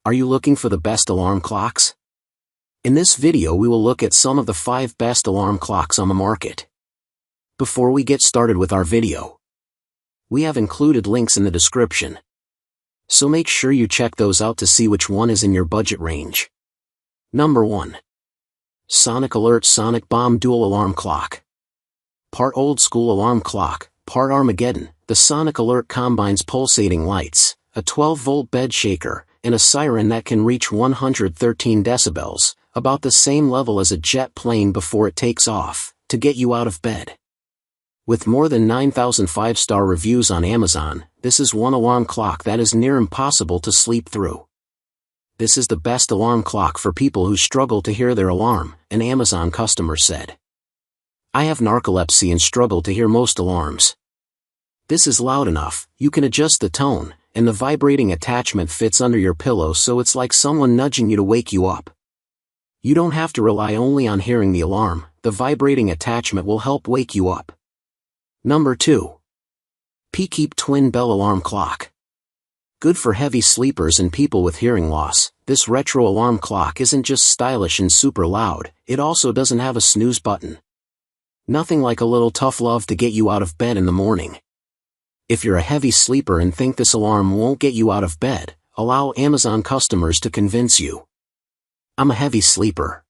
Are you looking for the best alarm clocks? In this video we will look at some of the 5 best alarm clocks on the market. Before we get started with our video, we have included links in the description, so make sure you check those out to see which one is in your budget range. Number 1. Sonic Alert Sonic Bomb Dual Alarm Clock. Part old school alarm clock, part Armageddon, the Sonic Alert combines pulsating lights, a 12-volt bed shaker, and a siren that can reach 113 decibels, about the same level as a jet plane before it takes off, to get you out of bed. With more than 9,000 5-star reviews on Amazon, this is one alarm clock that is near impossible to sleep through. This is the best alarm clock for people who struggle to hear their alarm, an Amazon customer said. I have narcolepsy and struggle to hear most alarms. This is loud enough, you can adjust the tone, and the vibrating attachment fits under your pillow so it's like someone nudging you to wake you up. You don't have to rely only on hearing the alarm, the vibrating attachment will help wake you up. Number 2. Peakeep Twin Bell Alarm Clock. Good for heavy sleepers and people with hearing loss, this retro alarm clock isn't just stylish and super loud, it also doesn't have a snooze button. Nothing like a little tough love to get you out of bed in the morning. If you're a heavy sleeper and think this alarm won't get you out of bed, allow Amazon customers to convince you. I'm a heavy sleeper.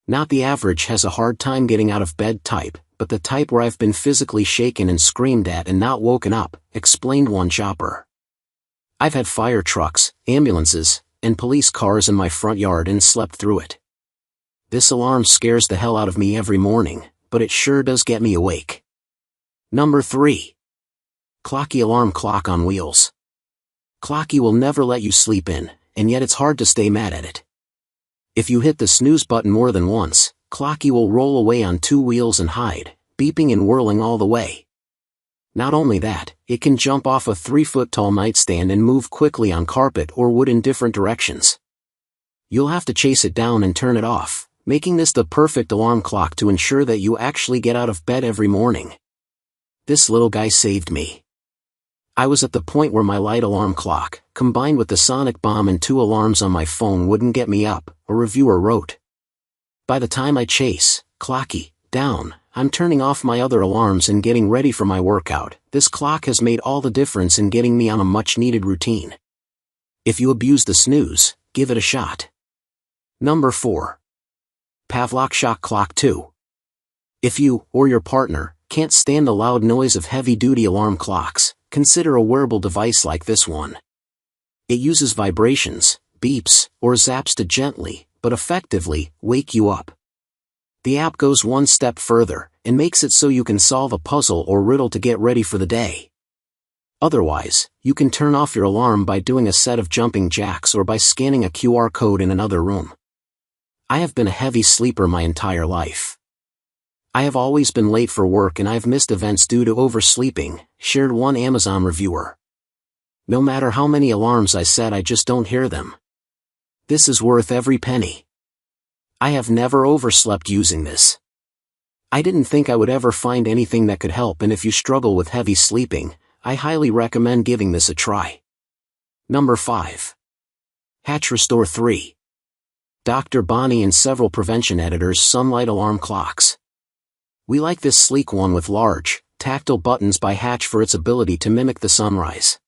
Not the average has a hard time getting out of bed type, but the type where I've been physically shaken and screamed at and not woken up, explained one shopper. I've had fire trucks, ambulances, and police cars in my front yard and slept through it. This alarm scares the hell out of me every morning, but it sure does get me awake. Number 3. Clocky Alarm Clock on Wheels. Clocky will never let you sleep in, and yet it's hard to stay mad at it. If you hit the snooze button more than once, Clocky will roll away on 2 wheels and hide, beeping and whirling all the way. Not only that, it can jump off a 3-foot-tall nightstand and move quickly on carpet or wood in different directions. You'll have to chase it down and turn it off, making this the perfect alarm clock to ensure that you actually get out of bed every morning. This little guy saved me. I was at the point where my light alarm clock, combined with the sonic bomb and 2 alarms on my phone wouldn't get me up, a reviewer wrote. By the time I chase Clocky down, I'm turning off my other alarms and getting ready for my workout. This clock has made all the difference in getting me on a much-needed routine. If you abuse the snooze, give it a shot. Number 4. Pavlok Shock Clock 2. If you, or your partner, can't stand the loud noise of heavy-duty alarm clocks, consider a wearable device like this one. It uses vibrations, beeps, or zaps to gently, but effectively, wake you up. The app goes one step further, and makes it so you can solve a puzzle or riddle to get ready for the day. Otherwise, you can turn off your alarm by doing a set of jumping jacks or by scanning a QR code in another room. I have been a heavy sleeper my entire life. I have always been late for work and I've missed events due to oversleeping, shared one Amazon reviewer. No matter how many alarms I set, I just don't hear them. This is worth every penny. I have never overslept using this. I didn't think I would ever find anything that could help, and if you struggle with heavy sleeping, I highly recommend giving this a try. Number 5. Hatch Restore 3. Dr. Bonnie and several prevention editors Sunlight Alarm Clocks. We like this sleek one with large, tactile buttons by Hatch for its ability to mimic the sunrise.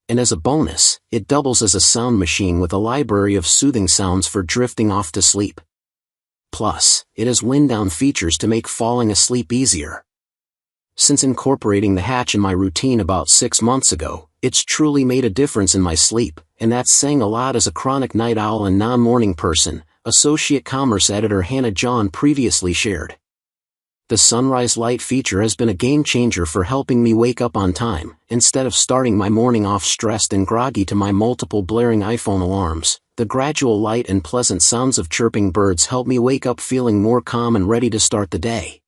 And as a bonus, it doubles as a sound machine with a library of soothing sounds for drifting off to sleep. Plus, it has wind-down features to make falling asleep easier. Since incorporating the Hatch in my routine about 6 months ago, it's truly made a difference in my sleep, and that's saying a lot as a chronic night owl and non-morning person, Associate Commerce Editor Hannah John previously shared. The sunrise light feature has been a game-changer for helping me wake up on time, instead of starting my morning off stressed and groggy to my multiple blaring iPhone alarms. The gradual light and pleasant sounds of chirping birds help me wake up feeling more calm and ready to start the day.